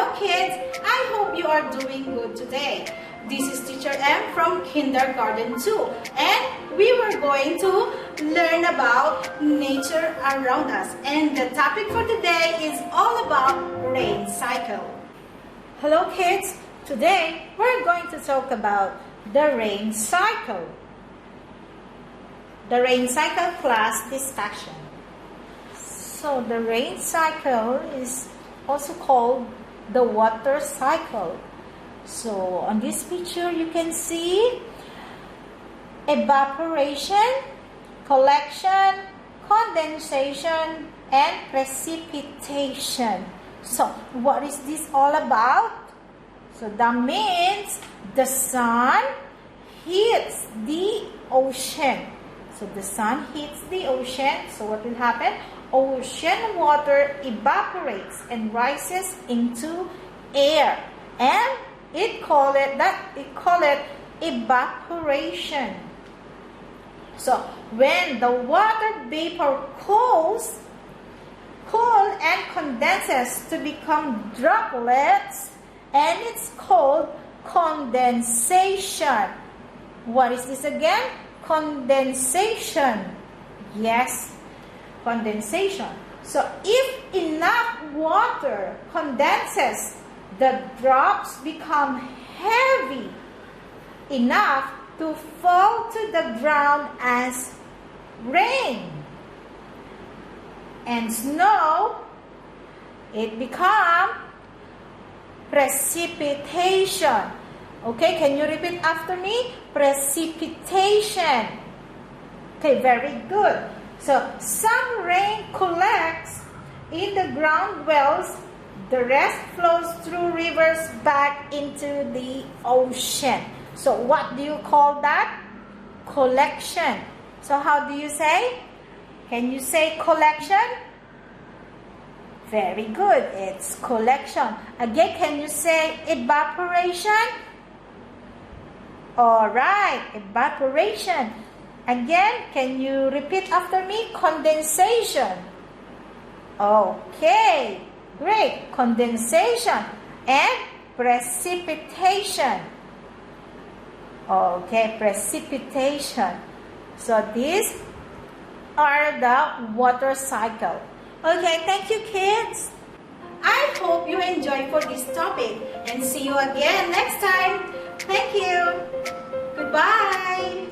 Hello kids! I hope you are doing good today. This is Teacher M from Kindergarten 2 and we were going to learn about nature around us. And the topic for today is all about rain cycle. Hello kids! Today we're going to talk about the rain cycle. The rain cycle class discussion. So the rain cycle is also called the water cycle. So on this picture you can see evaporation, collection, condensation, and precipitation. So what is this all about? So that means the sun hits the ocean. So the sun hits the ocean. So what will happen? Ocean water evaporates and rises into air, and it call it evaporation. So when the water vapor cools and condenses to become droplets, and it's called condensation. What is this again? Condensation. Yes, condensation. So if enough water condenses, the drops become heavy enough to fall to the ground as rain. And snow, it becomes precipitation. Okay, can you repeat after me? Precipitation. Okay, very good. So, some rain collects in the ground wells. The rest flows through rivers back into the ocean. So, what do you call that? Collection. So, how do you say? Can you say collection? Very good. It's collection. Again, can you say evaporation? Alright, evaporation. Again, can you repeat after me? Condensation. Okay, great. Condensation and precipitation. Okay, precipitation. So these are the water cycle. Okay, thank you kids. I hope you enjoyed for this topic and see you again next time. Thank you. Goodbye.